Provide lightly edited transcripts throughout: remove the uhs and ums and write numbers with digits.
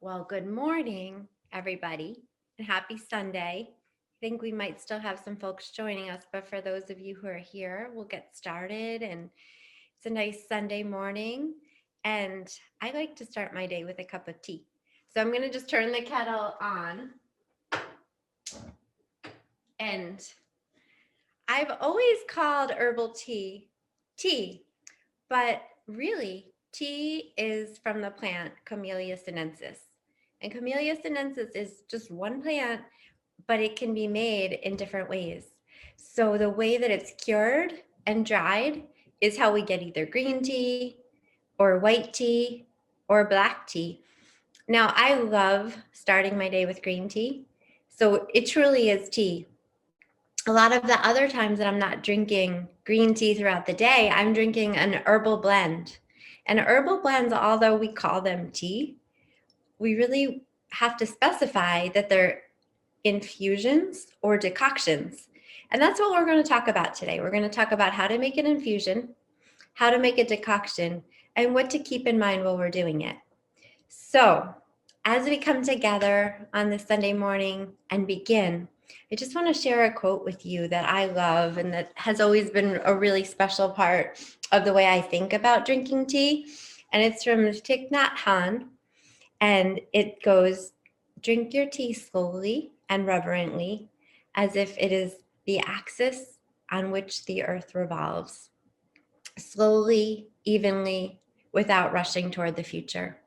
Well, good morning, everybody, and happy Sunday. I think we might still have some folks joining us, but for those of you who are here, we'll get started. And it's a nice Sunday morning, and I like to start my day with a cup of tea. So I'm going to just turn the kettle on. And I've always called herbal tea, but really, tea is from the plant Camellia sinensis. And Camellia sinensis is just one plant, but it can be made in different ways. So the way that it's cured and dried is how we get either green tea or white tea or black tea. Now, I love starting my day with green tea. So it truly is tea. A lot of the other times that I'm not drinking green tea throughout the day, I'm drinking an herbal blend. And herbal blends, although we call them tea, we really have to specify that they're infusions or decoctions. And that's what we're going to talk about today. We're going to talk about how to make an infusion, how to make a decoction, and what to keep in mind while we're doing it. So, as we come together on this Sunday morning and begin, I just want to share a quote with you that I love and that has always been a really special part of the way I think about drinking tea. And it's from Thich Nhat Hanh. And it goes, drink your tea slowly and reverently, as if it is the axis on which the earth revolves. Slowly, evenly, without rushing toward the future.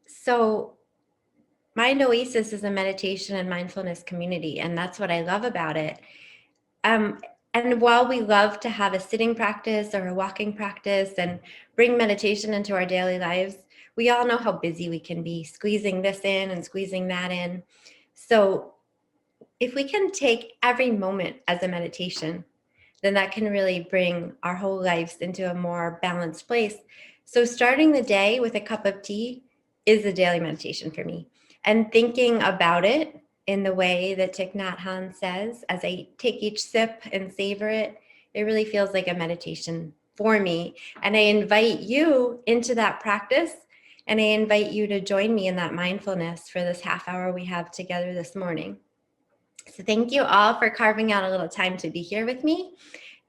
So, Mind Oasis is a meditation and mindfulness community, and that's what I love about it. And while we love to have a sitting practice or a walking practice and bring meditation into our daily lives, we all know how busy we can be, squeezing this in and squeezing that in. So if we can take every moment as a meditation, then that can really bring our whole lives into a more balanced place. So starting the day with a cup of tea is a daily meditation for me. And thinking about it in the way that Thich Nhat Hanh says, as I take each sip and savor it, it really feels like a meditation for me. And I invite you into that practice, and I invite you to join me in that mindfulness for this half hour we have together this morning. So thank you all for carving out a little time to be here with me.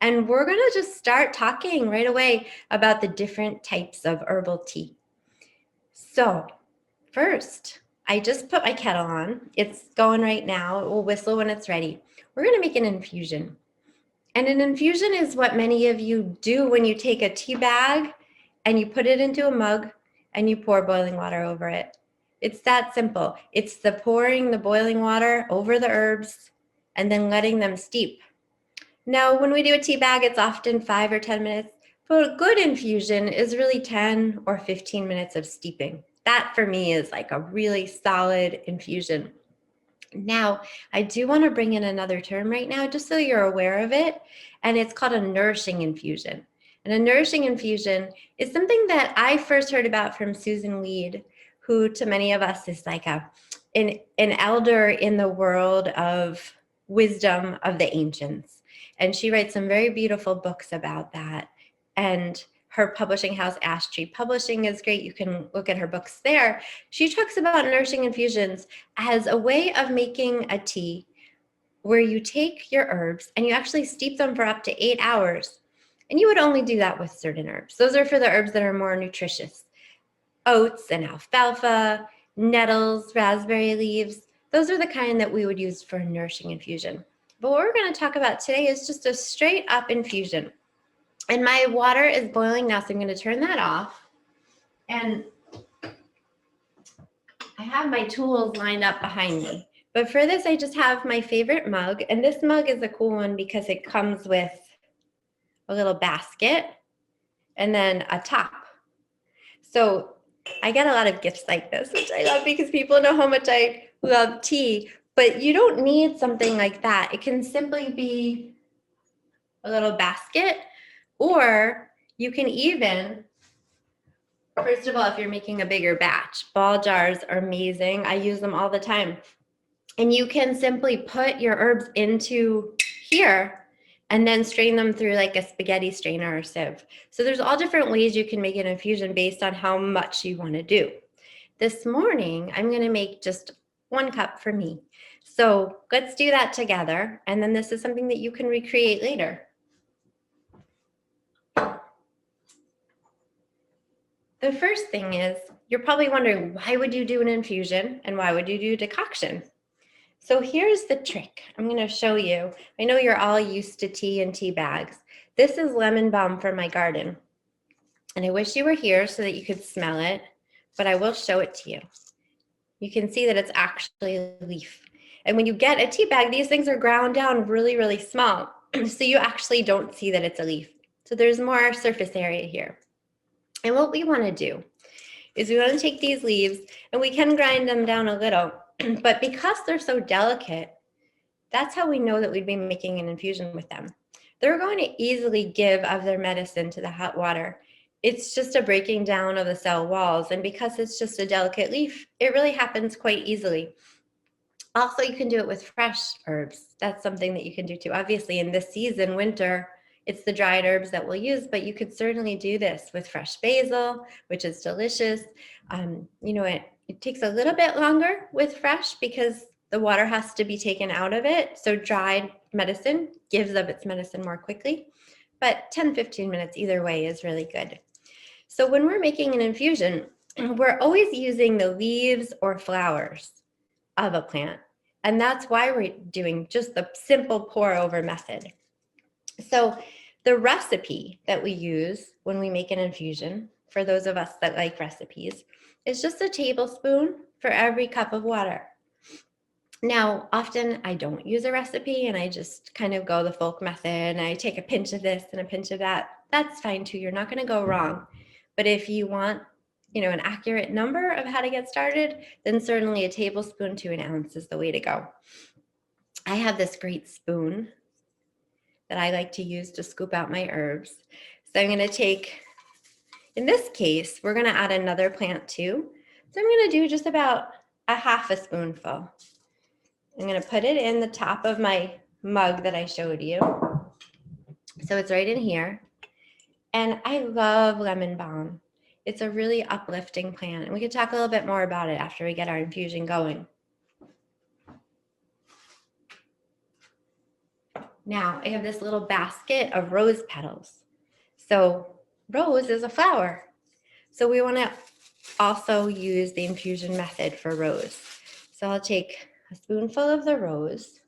And we're going to just start talking right away about the different types of herbal tea. So first, I just put my kettle on. It's going right now. It will whistle when it's ready. We're going to make an infusion. And an infusion is what many of you do when you take a tea bag and you put it into a mug and you pour boiling water over it. It's that simple. It's the pouring the boiling water over the herbs and then letting them steep. Now, when we do a tea bag, it's often 5 or 10 minutes, but a good infusion is really 10 or 15 minutes of steeping. That for me is like a really solid infusion. Now, I do want to bring in another term right now, just so you're aware of it, and it's called a nourishing infusion. And a nourishing infusion is something that I first heard about from Susan Weed, who to many of us is like an elder in the world of wisdom of the ancients. And she writes some very beautiful books about that. And her publishing house, Ash Tree Publishing, is great. You can look at her books there. She talks about nourishing infusions as a way of making a tea where you take your herbs and you actually steep them for up to 8 hours. And you would only do that with certain herbs. Those are for the herbs that are more nutritious. Oats and alfalfa, nettles, raspberry leaves. Those are the kind that we would use for a nourishing infusion. But what we're going to talk about today is just a straight up infusion. And my water is boiling now, so I'm going to turn that off. And I have my tools lined up behind me. But for this, I just have my favorite mug. And this mug is a cool one because it comes with a little basket and then a top. So I get a lot of gifts like this, which I love because people know how much I love tea. But you don't need something like that. It can simply be a little basket, or you can even, first of all, if you're making a bigger batch, ball jars are amazing. I use them all the time. And you can simply put your herbs into here and then strain them through like a spaghetti strainer or sieve. So there's all different ways you can make an infusion based on how much you want to do. This morning, I'm going to make just 1 cup for me. So let's do that together. And then this is something that you can recreate later. The first thing is, you're probably wondering, why would you do an infusion and why would you do decoction? So here's the trick. I'm going to show you. I know you're all used to tea and tea bags. This is lemon balm from my garden. And I wish you were here so that you could smell it, but I will show it to you. You can see that it's actually a leaf. And when you get a tea bag, these things are ground down really, really small. So you actually don't see that it's a leaf. So there's more surface area here. And what we want to do is we want to take these leaves and we can grind them down a little, but because they're so delicate, that's how we know that we'd be making an infusion with them. They're going to easily give of their medicine to the hot water. It's just a breaking down of the cell walls. And because it's just a delicate leaf, it really happens quite easily. Also, you can do it with fresh herbs. That's something that you can do too. Obviously, in this season, winter, it's the dried herbs that we'll use, but you could certainly do this with fresh basil, which is delicious. It takes a little bit longer with fresh because the water has to be taken out of it. So dried medicine gives up its medicine more quickly, but 10, 15 minutes either way is really good. So when we're making an infusion, we're always using the leaves or flowers of a plant. And that's why we're doing just the simple pour over method. So the recipe that we use when we make an infusion, for those of us that like recipes, is just a tablespoon for every cup of water. Now, often I don't use a recipe and I just kind of go the folk method and I take a pinch of this and a pinch of that. That's fine too. You're not going to go wrong. But if you want, an accurate number of how to get started, then certainly a tablespoon to an ounce is the way to go. I have this great spoon that I like to use to scoop out my herbs. So I'm going to take, in this case, we're going to add another plant too. So I'm going to do just about a half a spoonful. I'm going to put it in the top of my mug that I showed you. So it's right in here. And I love lemon balm. It's a really uplifting plant. And we can talk a little bit more about it after we get our infusion going. Now I have this little basket of rose petals. So rose is a flower. So we want to also use the infusion method for rose. So I'll take a spoonful of the rose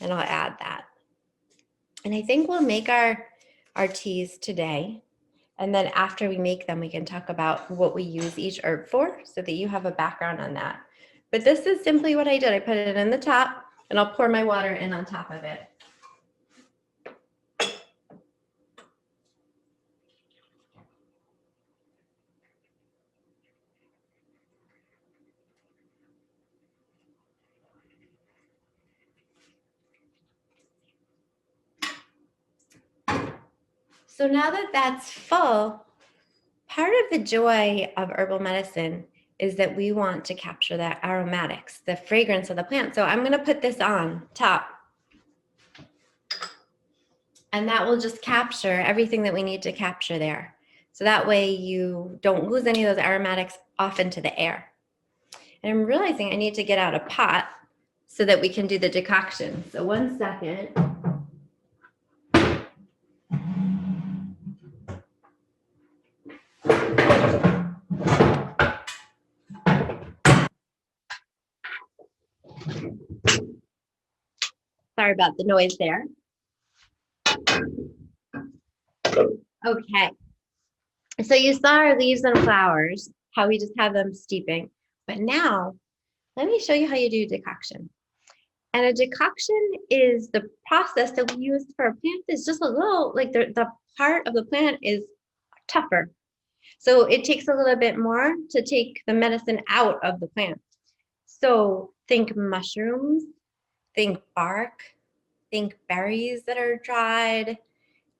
and I'll add that. And I think we'll make our teas today. And then after we make them, we can talk about what we use each herb for so that you have a background on that. But this is simply what I did. I put it in the top and I'll pour my water in on top of it. So now that that's full, part of the joy of herbal medicine is that we want to capture that aromatics, the fragrance of the plant. So I'm going to put this on top. And that will just capture everything that we need to capture there. So that way you don't lose any of those aromatics off into the air. And I'm realizing I need to get out a pot so that we can do the decoction. So 1 second. Sorry about the noise there. Okay. So you saw our leaves and flowers, how we just have them steeping. But now, let me show you how you do decoction. And a decoction is the process that we use for a plant that's just a little, like the part of the plant is tougher. So it takes a little bit more to take the medicine out of the plant. So think mushrooms, think bark, think berries that are dried,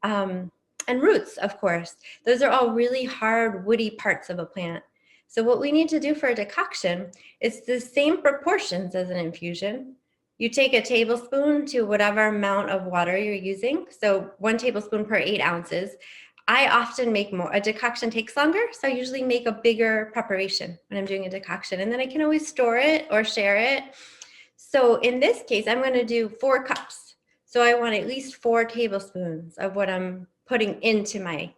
and roots, of course. Those are all really hard, woody parts of a plant. So what we need to do for a decoction is the same proportions as an infusion. You take a tablespoon to whatever amount of water you're using. So 1 tablespoon per 8 ounces. I often make more. A decoction takes longer, so I usually make a bigger preparation when I'm doing a decoction, and then I can always store it or share it. So in this case, I'm going to do 4 cups. So I want at least 4 tablespoons of what I'm putting into my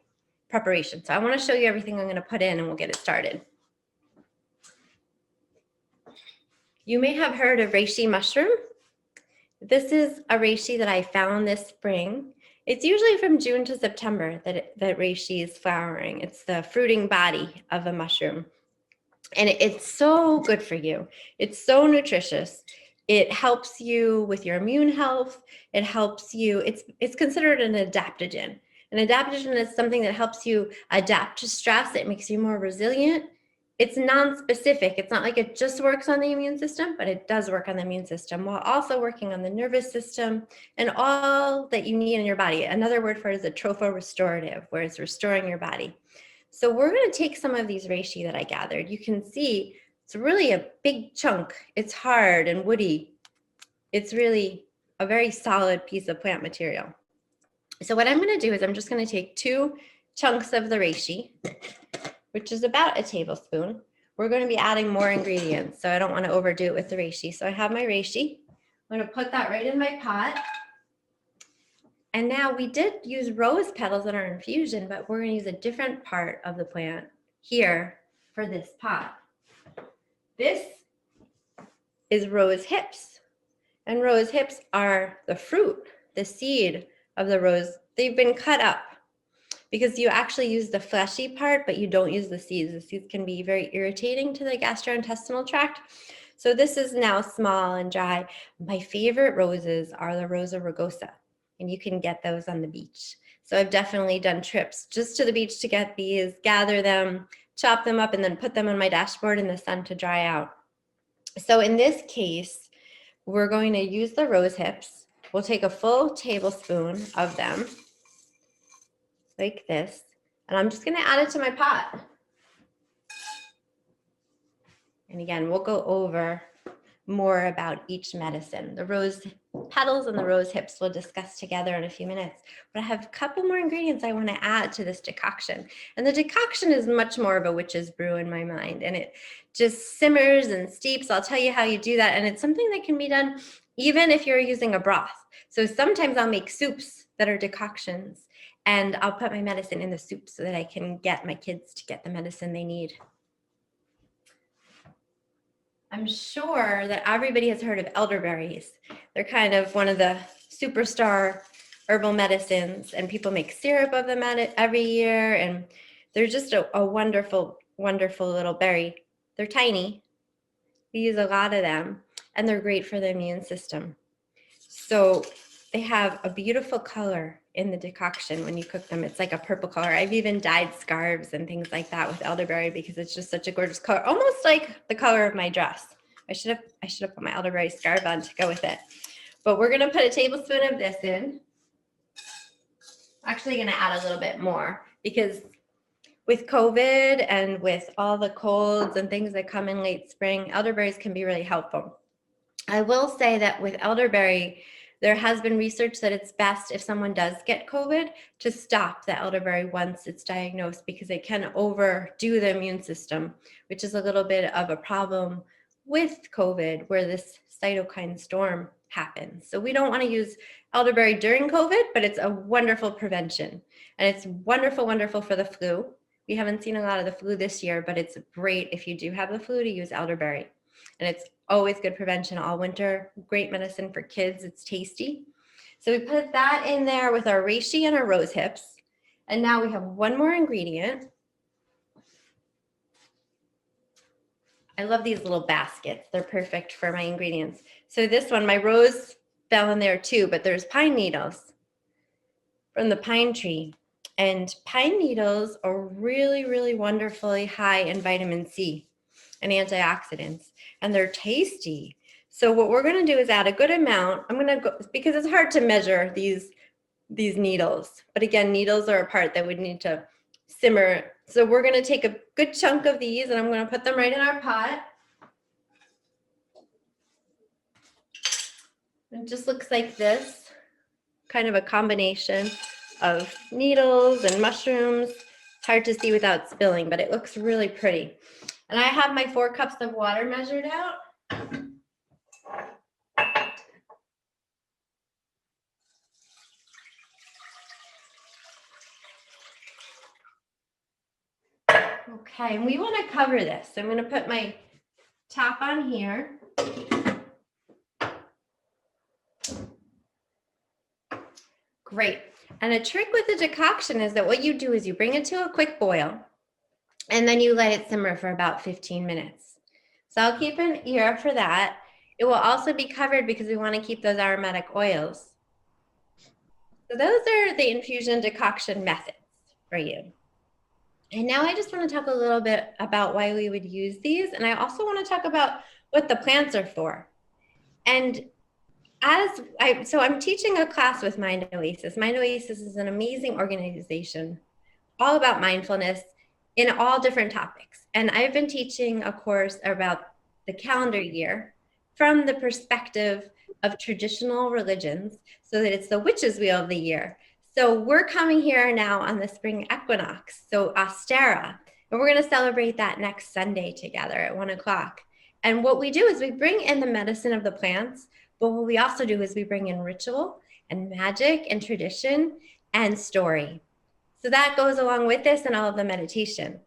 preparation. So I want to show you everything I'm going to put in, and we'll get it started. You may have heard of reishi mushroom. This is a reishi that I found this spring. It's usually from June to September that reishi is flowering. It's the fruiting body of a mushroom. And it's so good for you. It's so nutritious. It helps you with your immune health. It helps you, it's considered an adaptogen. An adaptogen is something that helps you adapt to stress. It makes you more resilient. It's non-specific. It's not like it just works on the immune system, but it does work on the immune system while also working on the nervous system and all that you need in your body. Another word for it is a tropho-restorative, where it's restoring your body. So we're going to take some of these reishi that I gathered. You can see it's really a big chunk. It's hard and woody. It's really a very solid piece of plant material. So what I'm going to do is I'm just going to take 2 chunks of the reishi, which is about a tablespoon. We're going to be adding more ingredients, so I don't want to overdo it with the reishi. So I have my reishi. I'm going to put that right in my pot. And now we did use rose petals in our infusion, but we're going to use a different part of the plant here for this pot. This is rose hips. And rose hips are the fruit, the seed of the rose. They've been cut up because you actually use the fleshy part, but you don't use the seeds. The seeds can be very irritating to the gastrointestinal tract. So this is now small and dry. My favorite roses are the Rosa rugosa, and you can get those on the beach. So I've definitely done trips just to the beach to get these, gather them, chop them up, and then put them on my dashboard in the sun to dry out. So in this case, we're going to use the rose hips. We'll take a full tablespoon of them, like this, and I'm just going to add it to my pot. And again, we'll go over more about each medicine. The rose petals and the rose hips we'll discuss together in a few minutes. But I have a couple more ingredients I want to add to this decoction. And the decoction is much more of a witch's brew in my mind. And it just simmers and steeps. I'll tell you how you do that. And it's something that can be done even if you're using a broth. So sometimes I'll make soups that are decoctions, and I'll put my medicine in the soup so that I can get my kids to get the medicine they need. I'm sure that everybody has heard of elderberries. They're kind of one of the superstar herbal medicines, and people make syrup of them every year, and they're just a wonderful, wonderful little berry. They're tiny. We use a lot of them, and they're great for the immune system. So they have a beautiful color in the decoction when you cook them. It's like a purple color. I've even dyed scarves and things like that with elderberry because it's just such a gorgeous color, almost like the color of my dress. I should have put my elderberry scarf on to go with it. But we're gonna put a tablespoon of this in. I'm actually gonna add a little bit more because with COVID and with all the colds and things that come in late spring, elderberries can be really helpful. I will say that with elderberry, there has been research that it's best if someone does get COVID to stop the elderberry once it's diagnosed because it can overdo the immune system, which is a little bit of a problem with COVID where this cytokine storm happens. So we don't want to use elderberry during COVID, but it's a wonderful prevention. And it's wonderful, wonderful for the flu. We haven't seen a lot of the flu this year, but it's great if you do have the flu to use elderberry. And it's always good prevention all winter. Great medicine for kids. It's tasty. So we put that in there with our reishi and our rose hips. And now we have one more ingredient. I love these little baskets. They're perfect for my ingredients. So this one, my rose fell in there too, but there's pine needles from the pine tree. And pine needles are really, really wonderfully high in vitamin C and antioxidants, and they're tasty. So what we're going to do is add a good amount. I'm going to go, because it's hard to measure these needles, but again, needles are a part that would need to simmer. So we're going to take a good chunk of these, and I'm going to put them right in our pot. It just looks like this, kind of a combination of needles and mushrooms. It's hard to see without spilling, but it looks really pretty. And I have my 4 cups of water measured out. Okay, and we want to cover this. So I'm going to put my top on here. Great. And a trick with the decoction is that what you do is you bring it to a quick boil, and then you let it simmer for about 15 minutes. So I'll keep an ear for that. It will also be covered because we want to keep those aromatic oils. So those are the infusion decoction methods for you. And now I just want to talk a little bit about why we would use these. And I also want to talk about what the plants are for. And so I'm teaching a class with Mind Oasis. Mind Oasis is an amazing organization all about mindfulness in all different topics. And I've been teaching a course about the calendar year from the perspective of traditional religions, so that it's the witch's wheel of the year. So we're coming here now on the spring equinox, so Ostara, and we're going to celebrate that next Sunday together at 1 o'clock. And what we do is we bring in the medicine of the plants, but what we also do is we bring in ritual and magic and tradition and story. So that goes along with this and all of the meditation.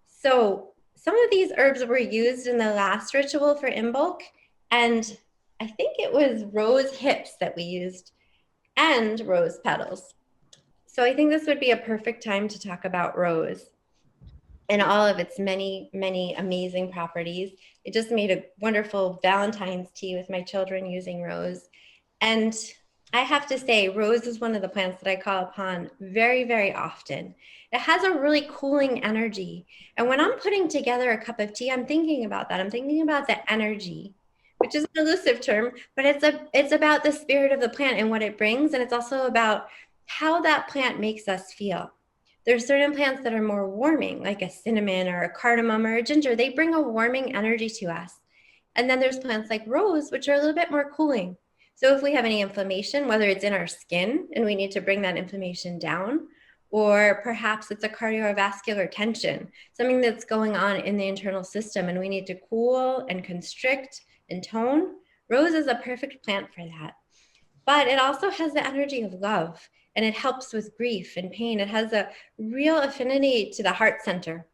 So some of these herbs were used in the last ritual for Imbolc, and I think it was rose hips that we used and rose petals. So I think this would be a perfect time to talk about rose and all of its many, many amazing properties. I just made a wonderful Valentine's tea with my children using rose. And I have to say, rose is one of the plants that I call upon very, very often. It has a really cooling energy. And when I'm putting together a cup of tea, I'm thinking about that. I'm thinking about the energy, which is an elusive term, but it's about the spirit of the plant and what it brings. And it's also about how that plant makes us feel. There's certain plants that are more warming, like a cinnamon or a cardamom or a ginger. They bring a warming energy to us. And then there's plants like rose, which are a little bit more cooling. So if we have any inflammation, whether it's in our skin and we need to bring that inflammation down, or perhaps it's a cardiovascular tension, something that's going on in the internal system and we need to cool and constrict and tone, rose is a perfect plant for that. But it also has the energy of love, and it helps with grief and pain. It has a real affinity to the heart center.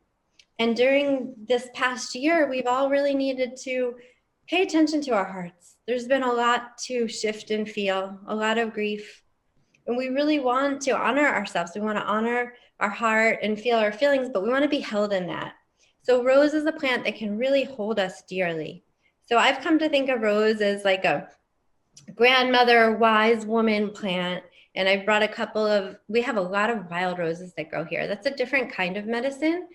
And during this past year, we've all really needed to pay attention to our hearts. There's been a lot to shift and feel, a lot of grief. And we really want to honor ourselves. We want to honor our heart and feel our feelings, but we want to be held in that. So rose is a plant that can really hold us dearly. So I've come to think of rose as like a grandmother, wise woman plant. And I brought we have a lot of wild roses that grow here. That's a different kind of medicine,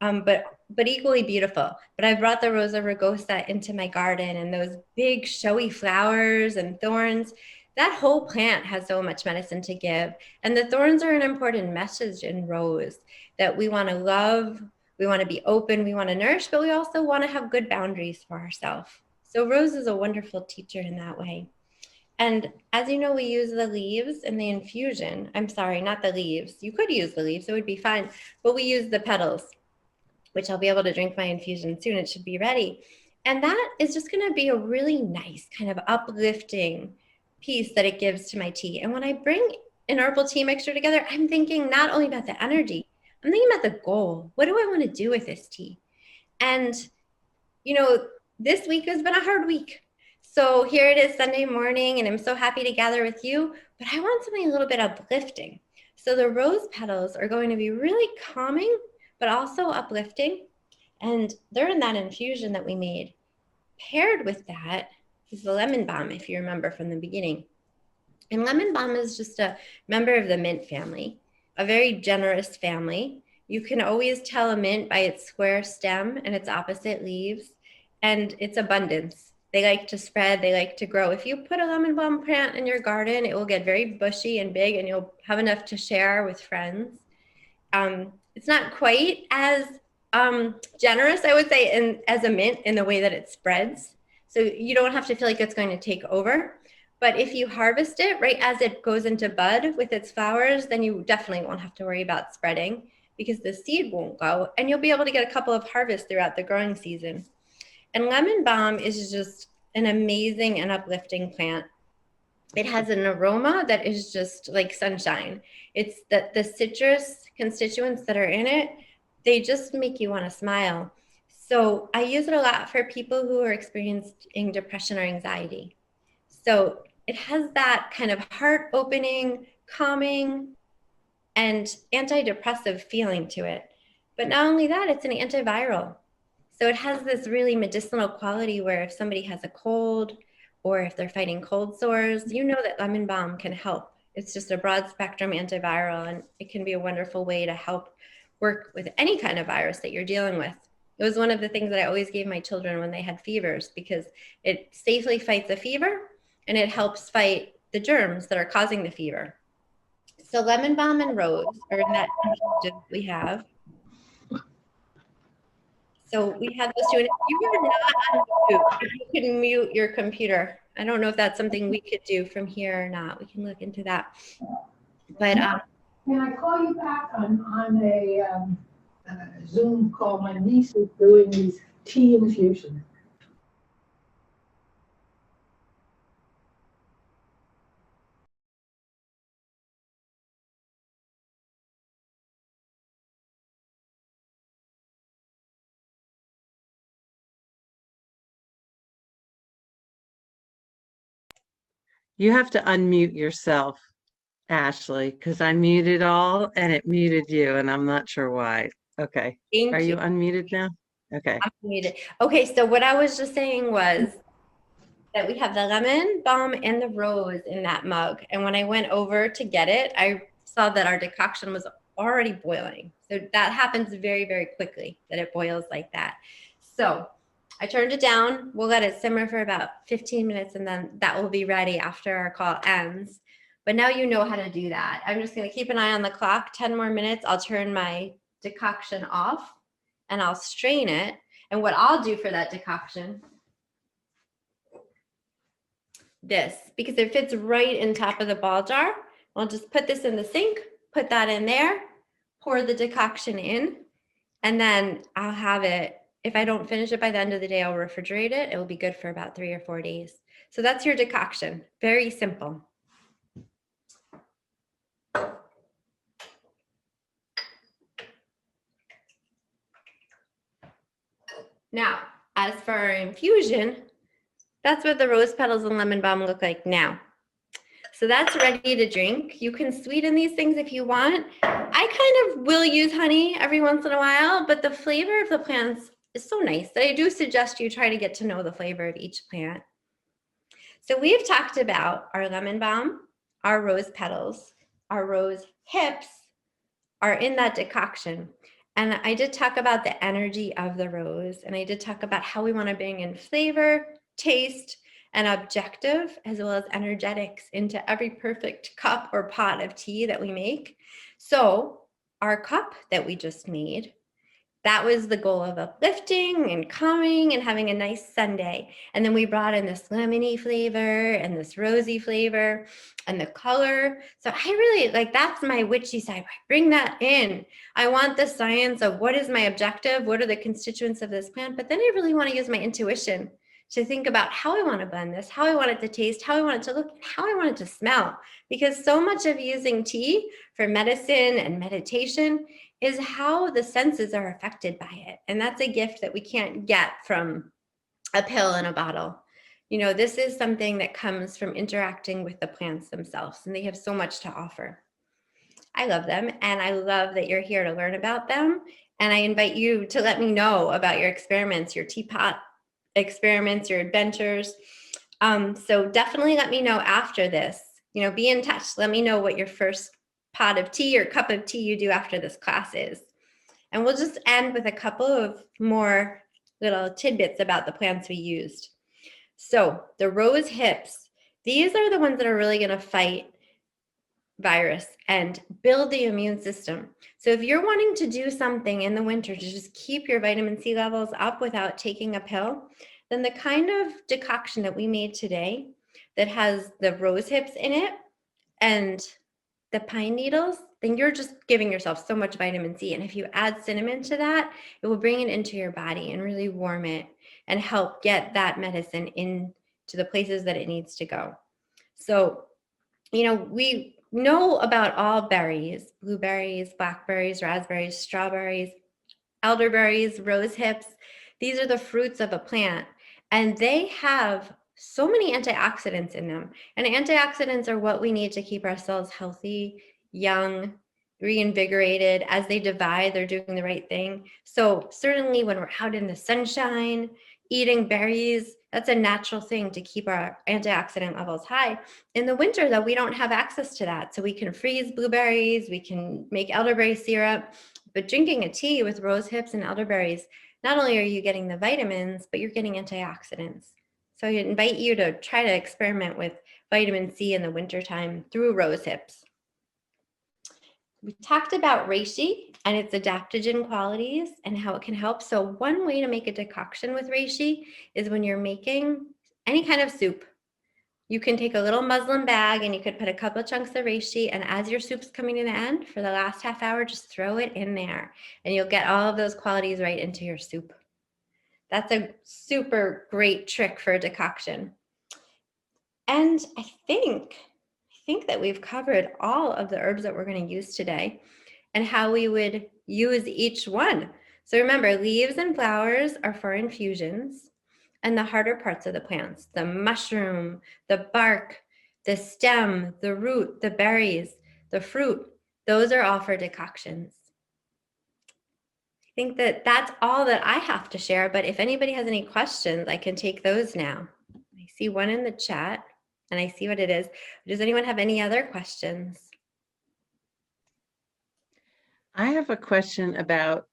but equally beautiful. But I brought the Rosa rugosa into my garden, and those big showy flowers and thorns, that whole plant has so much medicine to give. And the thorns are an important message in rose, that we want to love, we want to be open, we want to nourish, but we also want to have good boundaries for ourselves. So rose is a wonderful teacher in that way. And as you know, we use the leaves in the infusion. I'm sorry, not the leaves. You could use the leaves, it would be fine. But we use the petals, which I'll be able to drink my infusion soon. It should be ready. And that is just going to be a really nice kind of uplifting piece that it gives to my tea. And when I bring an herbal tea mixture together, I'm thinking not only about the energy, I'm thinking about the goal. What do I want to do with this tea? And, you know, this week has been a hard week. So here it is Sunday morning, and I'm so happy to gather with you, but I want something a little bit uplifting. So the rose petals are going to be really calming, but also uplifting. And they're in that infusion that we made. Paired with that is the lemon balm, if you remember from the beginning. And lemon balm is just a member of the mint family, a very generous family. You can always tell a mint by its square stem and its opposite leaves and its abundance. They like to spread, they like to grow. If you put a lemon balm plant in your garden, it will get very bushy and big, and you'll have enough to share with friends. It's not quite as generous, I would say, as a mint in the way that it spreads. So you don't have to feel like it's going to take over. But if you harvest it right as it goes into bud with its flowers, then you definitely won't have to worry about spreading because the seed won't go, and you'll be able to get a couple of harvests throughout the growing season. And lemon balm is just an amazing and uplifting plant. It has an aroma that is just like sunshine. It's that the citrus constituents that are in it, they just make you want to smile. So I use it a lot for people who are experiencing depression or anxiety. So it has that kind of heart opening, calming, and antidepressive feeling to it. But not only that, it's an antiviral. So it has this really medicinal quality where if somebody has a cold or if they're fighting cold sores, you know that lemon balm can help. It's just a broad spectrum antiviral, and it can be a wonderful way to help work with any kind of virus that you're dealing with. It was one of the things that I always gave my children when they had fevers because it safely fights a fever and it helps fight the germs that are causing the fever. So lemon balm and rose are in that we have. So we have those two. And you are not on mute. If you can mute your computer. I don't know if that's something we could do from here or not. We can look into that. But can I call you back on a Zoom call? My niece is doing these tea infusion. You have to unmute yourself, Ashley, because I muted all and it muted you, and I'm not sure why. Okay. Thank Are you you. unmuted now? Okay. I'm muted. Okay, so what I was just saying was that we have the lemon balm and the rose in that mug. And when I went over to get it, I saw that our decoction was already boiling. So that happens very, very quickly, that it boils like that. So I turned it down. We'll let it simmer for about 15 minutes, and then that will be ready after our call ends. But now you know how to do that. I'm just going to keep an eye on the clock. 10 more minutes. I'll turn my decoction off and I'll strain it. And what I'll do for that decoction, this, because it fits right in top of the ball jar. I'll just put this in the sink, put that in there, pour the decoction in, and then I'll have it. If I don't finish it by the end of the day, I'll refrigerate it. It will be good for about 3 or 4 days. So that's your decoction. Very simple. Now, as for our infusion, that's what the rose petals and lemon balm look like now. So that's ready to drink. You can sweeten these things if you want. I kind of will use honey every once in a while, but the flavor of the plants is so nice that I do suggest you try to get to know the flavor of each plant. So we've talked about our lemon balm, our rose petals, our rose hips are in that decoction. And I did talk about the energy of the rose, and I did talk about how we want to bring in flavor, taste, and objective, as well as energetics into every perfect cup or pot of tea that we make. So our cup that we just made, that was the goal of uplifting and calming and having a nice Sunday. And then we brought in this lemony flavor and this rosy flavor and the color. So I really like, that's my witchy side. I bring that in. I want the science of what is my objective? What are the constituents of this plant? But then I really want to use my intuition to think about how I want to blend this, how I want it to taste, how I want it to look, and how I want it to smell. Because so much of using tea for medicine and meditation is how the senses are affected by it. And that's a gift that we can't get from a pill in a bottle. You know, this is something that comes from interacting with the plants themselves, and they have so much to offer. I love them, and I love that you're here to learn about them. And I invite you to let me know about your experiments, your teapot experiments, your adventures. So definitely let me know after this. You know, be in touch. Let me know what your first pot of tea or cup of tea you do after this class is. And we'll just end with a couple of more little tidbits about the plants we used. So the rose hips, these are the ones that are really going to fight virus and build the immune system. So if you're wanting to do something in the winter to just keep your vitamin C levels up without taking a pill, then the kind of decoction that we made today that has the rose hips in it and the pine needles, then you're just giving yourself so much vitamin C. And if you add cinnamon to that, it will bring it into your body and really warm it and help get that medicine into the places that it needs to go. So, we know about all berries, blueberries, blackberries, raspberries, strawberries, elderberries, rose hips. These are the fruits of a plant, and they have so many antioxidants in them. And antioxidants are what we need to keep our cells healthy, young, reinvigorated. As they divide, they're doing the right thing. So certainly when we're out in the sunshine, eating berries, that's a natural thing to keep our antioxidant levels high. In the winter, though, we don't have access to that. So we can freeze blueberries, we can make elderberry syrup, but drinking a tea with rose hips and elderberries, not only are you getting the vitamins, but you're getting antioxidants. So I invite you to try to experiment with vitamin C in the wintertime through rose hips. We talked about reishi and its adaptogen qualities and how it can help. So one way to make a decoction with reishi is when you're making any kind of soup. You can take a little muslin bag and you could put a couple of chunks of reishi, and as your soup's coming to the end for the last half hour, just throw it in there and you'll get all of those qualities right into your soup. That's a super great trick for a decoction. And I think that we've covered all of the herbs that we're going to use today and how we would use each one. So remember, leaves and flowers are for infusions, and the harder parts of the plants, the mushroom, the bark, the stem, the root, the berries, the fruit, those are all for decoctions. I think that that's all that I have to share, but if anybody has any questions, I can take those now. I see one in the chat and I see what it is. Does anyone have any other questions? I have a question about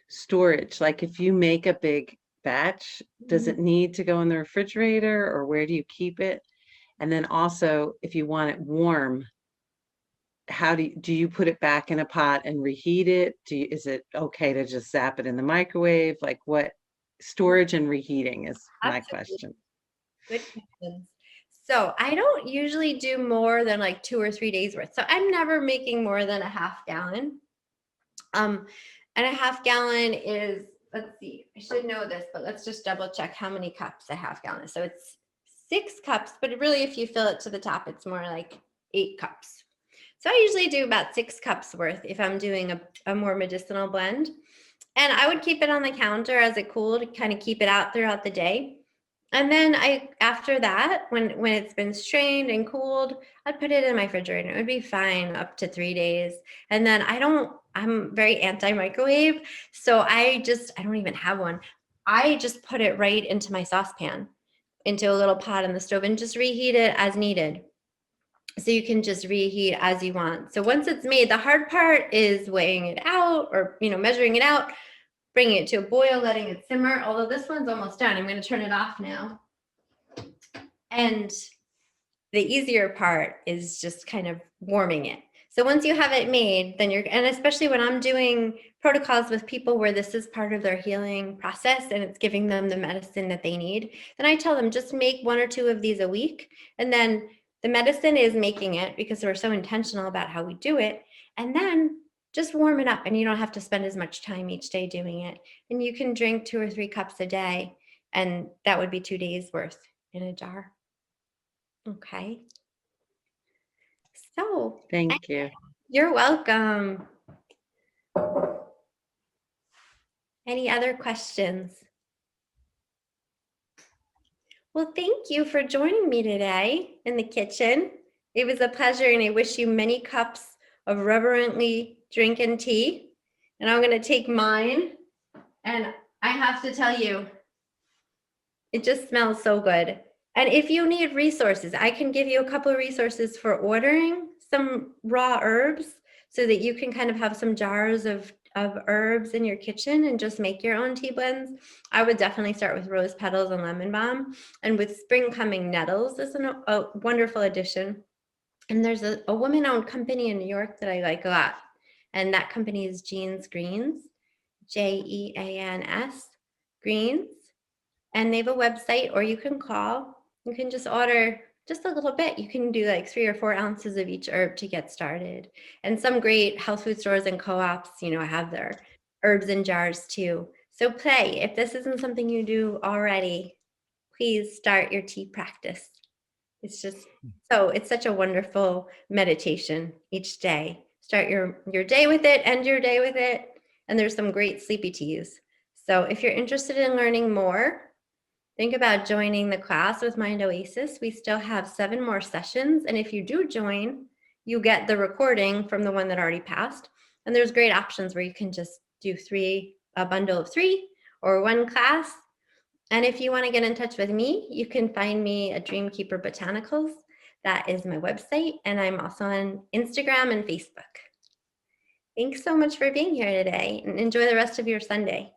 storage. Like if you make a big batch, does it need to go in the refrigerator, or where do you keep it? And then also, if you want it warm, how do you put it back in a pot and reheat it? Is it okay to just zap it in the microwave? Like what storage and reheating is my question. Good questions. So I don't usually do more than like 2 or 3 days worth. So I'm never making more than a half gallon. And a half gallon is, let's see, I should know this, but let's just double check how many cups a half gallon is. So it's 6 cups, but really if you fill it to the top, it's more like 8 cups. So I usually do about 6 cups worth if I'm doing a more medicinal blend. And I would keep it on the counter as it cooled to kind of keep it out throughout the day. And then after that, when it's been strained and cooled, I'd put it in my refrigerator. It would be fine up to 3 days. And then I'm very anti-microwave. So I don't even have one. I just put it right into my saucepan, into a little pot on the stove, and just reheat it as needed. So you can just reheat as you want. So once it's made, the hard part is weighing it out or, measuring it out, bringing it to a boil, letting it simmer. Although this one's almost done. I'm going to turn it off now. And the easier part is just kind of warming it. So once you have it made, then and especially when I'm doing protocols with people where this is part of their healing process and it's giving them the medicine that they need, then I tell them just make 1 or 2 of these a week. And then the medicine is making it because we're so intentional about how we do it. And then just warm it up and you don't have to spend as much time each day doing it. And you can drink 2 or 3 cups a day, and that would be 2 days worth in a jar. Okay. So Thank you. You're welcome. Any other questions? Well, thank you for joining me today in the kitchen. It was a pleasure, and I wish you many cups of reverently drinking tea. And I'm going to take mine, and I have to tell you, it just smells so good. And if you need resources, I can give you a couple of resources for ordering some raw herbs so that you can kind of have some jars of herbs in your kitchen and just make your own tea blends. I would definitely start with rose petals and lemon balm. And with spring coming, nettles is a wonderful addition. And there's a woman-owned company in New York that I like a lot. And that company is Jean's Greens, Jeans Greens. And they have a website, or you can call You can just order just a little bit. You can do like 3 or 4 ounces of each herb to get started. And some great health food stores and co-ops, have their herbs in jars too. So play. If this isn't something you do already, please start your tea practice. It's such a wonderful meditation each day. Start your day with it, end your day with it. And there's some great sleepy teas. So if you're interested in learning more, think about joining the class with Mind Oasis. We still have 7 more sessions. And if you do join, you get the recording from the one that already passed. And there's great options where you can just do a bundle of 3 or 1 class. And if you want to get in touch with me, you can find me at Dreamkeeper Botanicals. That is my website. And I'm also on Instagram and Facebook. Thanks so much for being here today, and enjoy the rest of your Sunday.